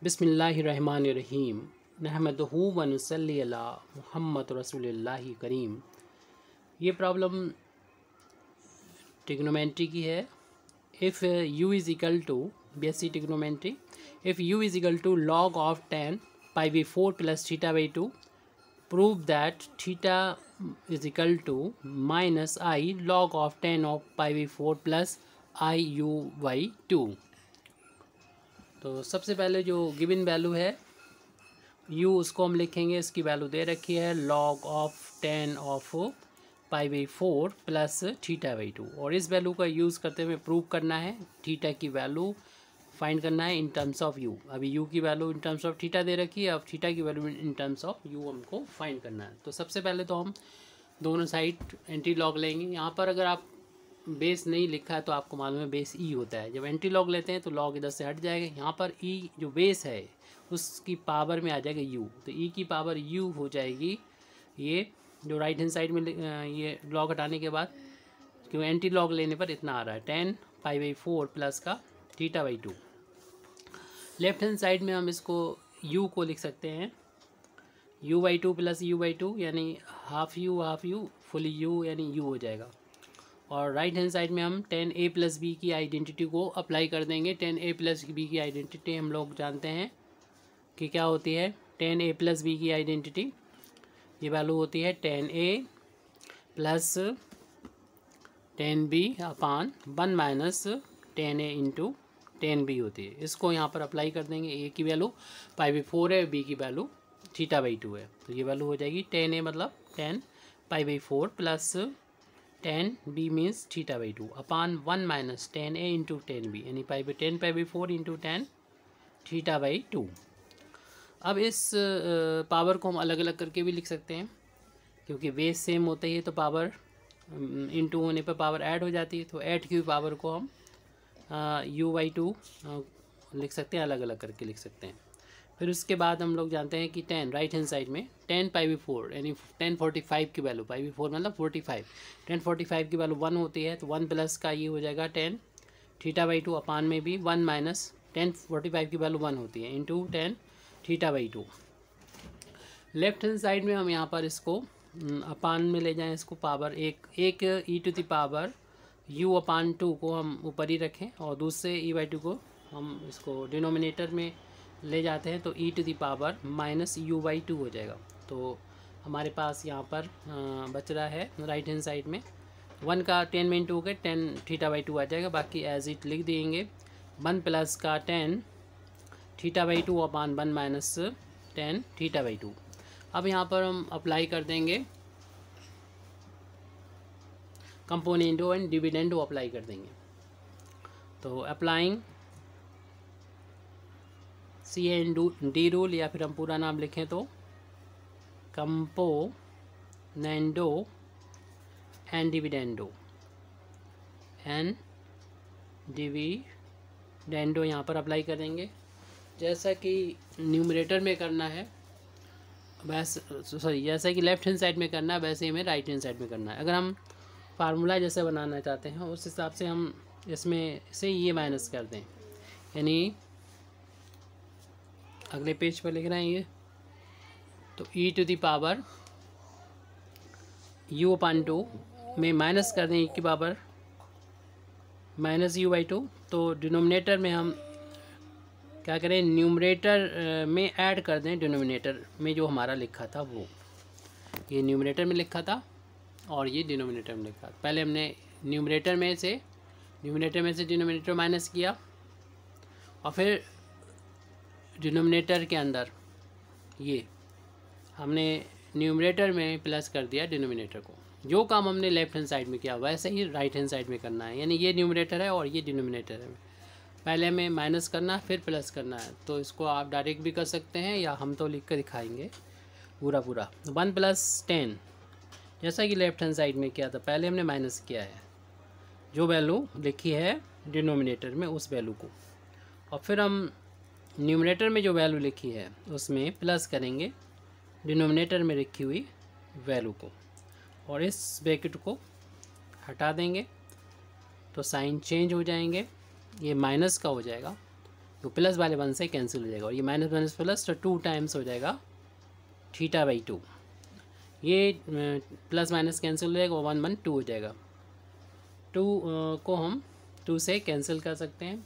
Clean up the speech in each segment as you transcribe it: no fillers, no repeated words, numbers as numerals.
बिस्मिल्लाहिर्रहमानिर्रहीम नहमदुहु व नुसल्ली अला मुहम्मद रसूलिल्लाहि करीम। ये प्रॉब्लम ट्रिग्नोमेट्री की है। If u is equal to BSc trigonometry, if u is equal to log of tan pi by 4 plus theta by 2, prove that theta is equal to minus I log of tan of pi by 4 plus I u by 2। तो सबसे पहले जो given value है u, उसको हम लिखेंगे, इसकी value दे रखी है log of tan of pi by 4 plus theta by 2, और इस वैल्यू का यूज़ करते हुए प्रूव करना है, थीटा की वैल्यू फाइंड करना है इन टर्म्स ऑफ u। अभी u की value in terms of theta दे रखी है, अब थीटा की value in terms of u हमको फाइंड करना है। तो सबसे पहले तो हम दोनों साइड एंटी लॉग लेंगे। यहाँ पर अगर आप बेस नहीं लिखा है तो आपको मालूम है बेस ई होता है। जब एंटी लॉग लेते हैं तो लॉग इधर से हट जाएगा, यहाँ पर ई जो बेस है उसकी पावर में आ जाएगा यू, तो ई की पावर यू हो जाएगी। ये जो राइट हैंड साइड में ये लॉग हटाने के बाद, क्यों एंटी लॉग लेने पर इतना आ रहा है 10 पाई बाई 4 प्लस का theta by 2। Left hand side में हम इसको यू को लिख सकते हैं u by 2 plus u by 2, यानी हाफ यू फुल यू यानी u हो जाएगा। और राइट हैंड साइड में हम 10a प्लस बी की आइडेंटिटी को अप्लाई कर देंगे। 10a प्लस बी की आइडेंटिटी हम लोग जानते हैं कि क्या होती है। 10a प्लस बी की आइडेंटिटी ये वैल्यू होती है 10a प्लस 10b अपान 1 माइनस 10a इंटू 10b होती है। इसको यहाँ पर अप्लाई कर देंगे। a की वैल्यू पाई बाई 4 है, b की वैल्यू थीटा बाई 2 है, तो ये वैल्यू हो जाएगी 10a मतलब 10 pi by 4 plus 10b means theta by 2 upon 1 minus 10a into 10b, यानी pi by 10 pi by 4 into 10 theta by 2। अब इस पावर को हम अलग अलग करके भी लिख सकते हैं, क्योंकि बेस सेम होते ही तो पावर इंटू होने पर पावर ऐड हो जाती है। तो 8 की पावर को हम u बाई 2 लिख सकते हैं, अलग अलग करके लिख सकते हैं। फिर उसके बाद हम लोग जानते हैं कि 10 राइट हैंड साइड में 10 पाई बाई 4 यानी 1045 की वैल्यू, पाई बाई 4 मतलब 45, 1045 की वैल्यू 1 होती है, तो 1 प्लस का ये हो जाएगा 10 थीटा बाई 2 अपान में भी 1 माइनस 1045 की वैल्यू 1 होती है into 10 theta by 2। Left hand side में हम यहाँ पर इसको अपान में ले जाएं, इसको पावर एक ई to the power u upon 2 को हम ऊपर ही रखें और दूसरे e बाई 2 को हम इसको डिनोमिनेटर में ले जाते हैं, तो e to the power minus u by 2 हो जाएगा। तो हमारे पास यहाँ पर बच रहा है राइट हैंड साइड में 1 का 10 में इंटू के 10 थीटा बाई 2 आ जाएगा, बाकी एज इट लिख देंगे। 1 प्लस का 10 theta by 2 upon 1 minus 10 theta by 2। अब यहाँ पर हम अप्लाई कर देंगे कंपोनेंटो एंड डिविडेंडो अप्लाई कर देंगे। तो अप्लाइंग CND रूल, या फिर हम पूरा नाम लिखें तो कंपोनेंडो एंड डिविडेंडो यहाँ पर अप्लाई करेंगे। जैसा कि न्यूमरेटर में करना है जैसा कि लेफ्ट हैंड साइड में करना है वैसे ही हमें राइट हैंड साइड में करना है। अगर हम फार्मूला जैसे बनाना चाहते हैं उस हिसाब से हम इसमें से ये माइनस कर दें, यानी अगले पेज पर लिख रहे हैं ये, तो e to the power u upon 2 में माइनस कर दें e की पावर माइनस u बाई 2। तो डिनोमिनेटर में हम क्या करें, न्यूमरेटर में ऐड कर दें डिनोमिनेटर में जो हमारा लिखा था वो, ये न्यूमरेटर में लिखा था और ये डिनोमिनेटर में लिखा था। पहले हमने न्यूमरेटर में से डिनोमिनेटर माइनस किया और फिर डिनोमिनेटर के अंदर ये हमने न्यूमरेटर में प्लस कर दिया डिनोमिनेटर को। जो काम हमने लेफ्ट हैंड साइड में किया वैसे ही राइट हैंड साइड में करना है, यानी ये न्यूमरेटर है और ये डिनोमिनेटर है। पहले हमें माइनस करना फिर प्लस करना है, तो इसको आप डायरेक्ट भी कर सकते हैं या हम तो लिख कर दिखाएंगे पूरा 1 प्लस 10, जैसा कि लेफ्ट हैंड साइड में किया था पहले हमने माइनस किया है जो वैल्यू लिखी है डिनोमिनेटर में उस वैल्यू को, और फिर हम न्यूमरेटर में जो वैल्यू लिखी है उसमें प्लस करेंगे डिनोमिनेटर में लिखी हुई वैल्यू को, और इस ब्रैकेट को हटा देंगे तो साइन चेंज हो जाएंगे, ये माइनस का हो जाएगा तो प्लस वाले 1 से कैंसिल हो जाएगा और ये माइनस माइनस प्लस, तो 2 टाइम्स हो जाएगा θ/2। ये प्लस माइनस कैंसिल हो जाएगा, 1 1 2 हो जाएगा। 2 को हम 2 से कैंसिल कर सकते हैं।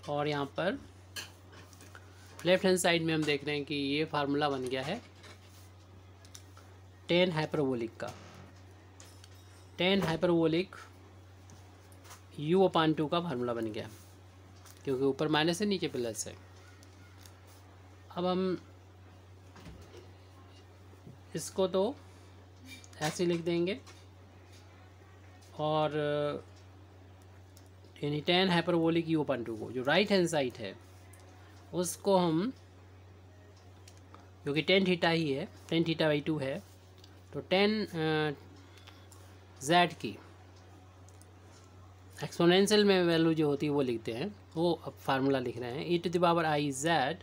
और यहाँ पर लेफ्ट हैंड साइड में हम देख रहे हैं कि ये फार्मूला बन गया है tan हाइपरबोलिक का। tan हाइपरबोलिक u/2 का फार्मूला बन गया, क्योंकि ऊपर माइनस है नीचे प्लस है। अब हम इसको तो ऐसे लिख देंगे और यानी tan हाइपरबोलिक u/2 को जो राइट हैंड साइड है उसको हम, क्योंकि tan थीटा ही है, tan θ/2 है, तो tan z की एक्सपोनेंशियल में वैल्यू जो होती है वो लिखते हैं, वो अब फार्मूला लिख रहे हैं e⁻⁻z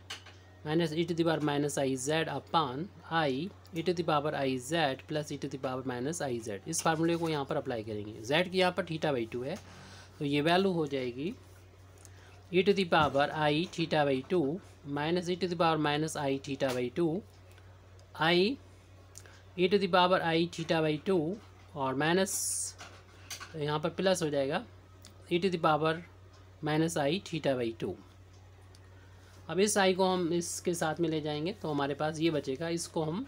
minus e⁻⁻⁻z upon i e⁻⁻z plus e⁻⁻⁻z। इस फार्मूले को यहाँ पर अप्लाई करेंगे। z की यहाँ पर θ/2 है, तो ये वैल्यू हो जाएगी e⁻⁻θ/2 minus e⁻⁻⁻i⁻⁻2 i e⁻⁻i⁻⁻2 और माइनस यहाँ पर प्लस हो जाएगा e⁻⁻i⁻�2। अब इस i को हम इसके साथ में ले जाएंगे तो हमारे पास ये बचेगा। इसको हम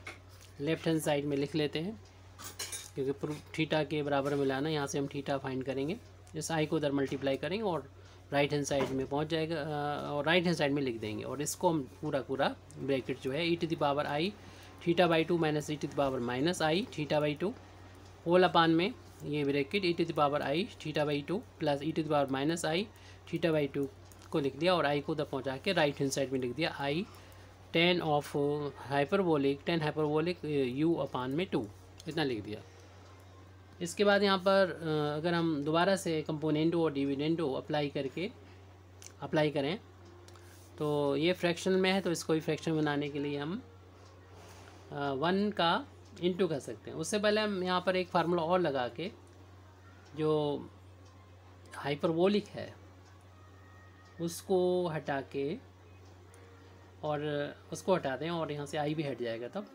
लेफ्ट हैंड साइड में लिख लेते हैं, क्योंकि थीटा के बराबर मिलाना, यहाँ से हम थीटा फाइंड करेंगे। इस i को उधर मल्टीप्लाई करेंगे और राइट हैंड साइड में पहुँच जाएगा और राइट हैंड साइड में लिख देंगे। और इसको हम पूरा ब्रैकेट जो है e⁻⁻θ/2 minus e⁻⁻i⁻⁻2 whole upon में ये ब्रैकेट e⁻⁻i⁻2 प्लस e⁻⁻i⁻2 को लिख दिया और i को उधर पहुँचा के राइट हैंड साइड में लिख दिया i tan हाइपरबोलिक u/2, इतना लिख दिया। इसके बाद यहाँ पर अगर हम दोबारा से कंपोनेंडो और डिविडेंडो अप्लाई करें तो ये फ्रैक्शन में है, तो इसको भी फ्रैक्शन बनाने के लिए हम 1 का इंटू कर सकते हैं। उससे पहले हम यहाँ पर एक फार्मूला और लगा के जो हाइपरबोलिक है उसको हटा के और उसको हटा दें और यहाँ से i भी हट जाएगा तब,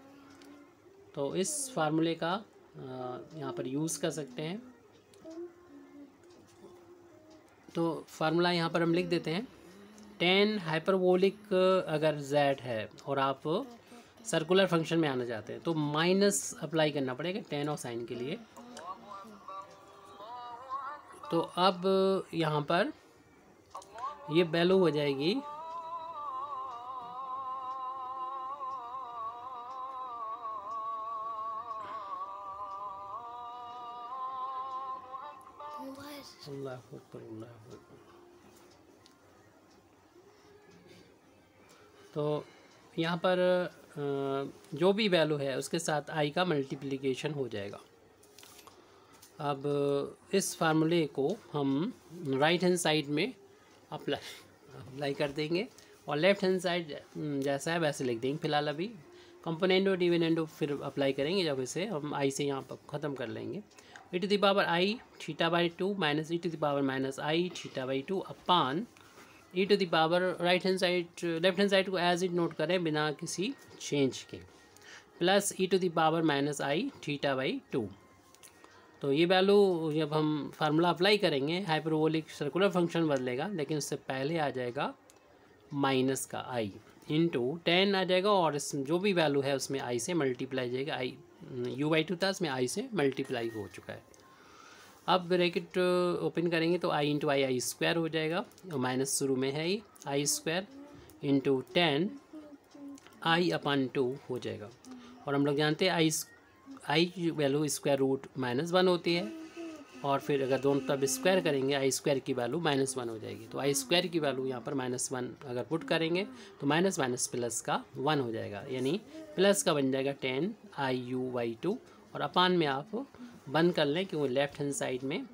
तो इस फार्मूले का यहाँ पर यूज़ कर सकते हैं। तो फार्मूला यहाँ पर हम लिख देते हैं tan हाइपरबोलिक अगर z है और आप सर्कुलर फंक्शन में आना चाहते हैं तो माइनस अप्लाई करना पड़ेगा tan और साइन के लिए। तो अब यहाँ पर ये वैल्यू हो जाएगी तो यहाँ पर जो भी वैल्यू है उसके साथ i का मल्टीप्लिकेशन हो जाएगा। अब इस फार्मूले को हम राइट हैंड साइड में अप्लाई कर देंगे और लेफ्ट हैंड साइड जैसा है वैसे लिख देंगे। फिलहाल अभी कंपोनेंडो डिविडेंडो फिर अप्लाई करेंगे जब इसे हम i से यहाँ पर ख़त्म कर लेंगे। e⁻⁻i⁻2 minus e⁻⁻i⁻2 upon right hand side left hand side को एज इट नोट करें बिना किसी चेंज के, प्लस e⁻⁻i⁻2। तो ये वैल्यू जब हम फार्मूला अप्लाई करेंगे हाइपरबोलिक सर्कुलर फंक्शन बदलेगा, लेकिन उससे पहले आ जाएगा माइनस का i इंटू tan आ जाएगा और इस जो भी वैल्यू है उसमें i से मल्टीप्लाई जाएगा। i u/2 था, इसमें i से मल्टीप्लाई हो चुका है। अब ब्रैकेट ओपन करेंगे तो i इंटू आई स्क्वायर हो जाएगा और माइनस शुरू में है i square into tan i/2 हो जाएगा। और हम लोग जानते हैं i वैल्यू स्क्वायर रूट -1 होती है और फिर अगर दोनों तरफ स्क्वायर करेंगे i स्क्वायर की वैल्यू -1 हो जाएगी। तो i स्क्वायर की वैल्यू यहाँ पर -1 अगर पुट करेंगे तो माइनस माइनस प्लस का 1 हो जाएगा, यानी प्लस का बन जाएगा tan i/2 और अपान में आप बंद कर लें क्योंकि लेफ्ट हैंड साइड में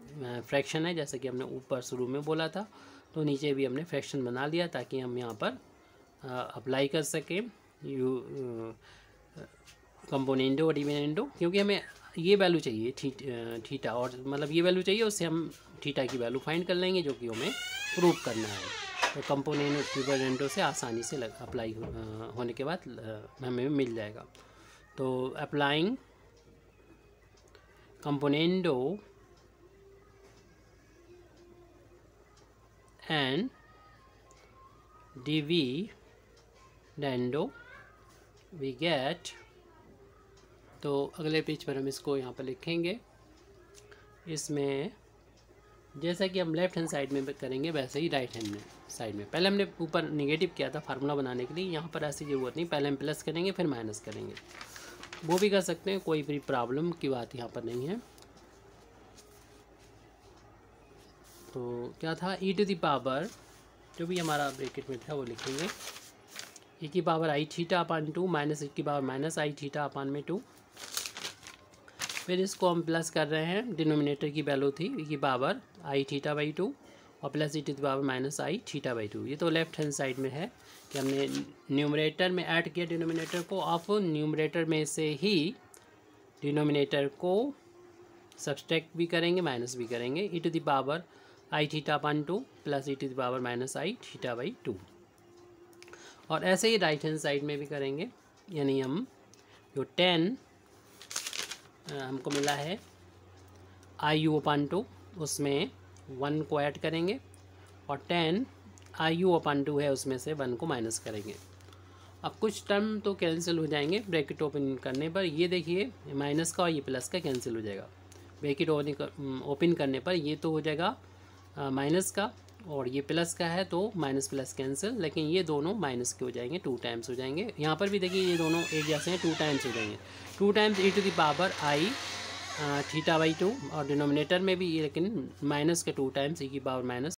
फ्रैक्शन है, जैसा कि हमने ऊपर शुरू में बोला था। तो नीचे भी हमने फ्रैक्शन बना लिया ताकि हम यहाँ पर अप्लाई कर सकें कंपोनेंडो और डिविडेंडो, क्योंकि हमें ये वैल्यू चाहिए थीटा और मतलब ये वैल्यू चाहिए, उससे हम थीटा की वैल्यू फाइंड कर लेंगे जो कि हमें प्रूव करना है। तो कंपोनेंट इक्विवेलेंटो से आसानी से अप्लाई होने के बाद हमें मिल जाएगा। तो applying componendo and dividendo we get, तो अगले पेज पर हम इसको यहाँ पर लिखेंगे। इसमें जैसा कि हम लेफ्ट हैंड साइड में करेंगे वैसे ही राइट हैंड में साइड में, पहले हमने ऊपर निगेटिव किया था फार्मूला बनाने के लिए, यहाँ पर ऐसी ज़रूरत नहीं, पहले हम प्लस करेंगे फिर माइनस करेंगे, वो भी कर सकते हैं, कोई भी प्रॉब्लम की बात यहाँ पर नहीं है। तो क्या था, ई टू द पावर, जो भी हमारा ब्रैकेट में था वो लिखेंगे, ई की पावर आई थीटा अपान 2 माइनस ई की पावर माइनस आई थीटा अपान में 2। फिर इसको हम प्लस कर रहे हैं, डिनोमिनेटर की वैल्यू थी ई की पावर आई थीटा बाई 2 और plus E to the power minus I theta by 2। ये तो लेफ्ट हैंड साइड में है कि हमने न्यूमरेटर में ऐड किया डिनोमिनेटर को, अब न्यूमरेटर में से ही डिनोमिनेटर को सब्सट्रैक्ट भी करेंगे माइनस भी करेंगे, E to the power I theta upon 2 plus E to the power minus I theta by 2। और ऐसे ही राइट हैंड साइड में भी करेंगे, यानी हम जो 10 हमको मिला है आई यू अपान 2, उसमें 1 को ऐड करेंगे और 10 आई यू अपान 2 है उसमें से 1 को माइनस करेंगे। अब कुछ टर्म तो कैंसिल हो जाएंगे ब्रैकेट ओपन करने पर, ये देखिए माइनस का और ये प्लस का कैंसिल हो जाएगा। ब्रैकेट ओपन करने पर ये तो हो जाएगा माइनस का और ये प्लस का है तो माइनस प्लस कैंसिल, लेकिन ये दोनों माइनस के हो जाएंगे, 2 टाइम्स हो जाएंगे। यहाँ पर भी देखिए ये दोनों एक जैसे हैं, 2 टाइम्स हो जाएंगे, 2 times e to the power I theta by 2 और डिनोमिनेटर में भी, लेकिन माइनस के 2 टाइम्स ई की पावर माइनस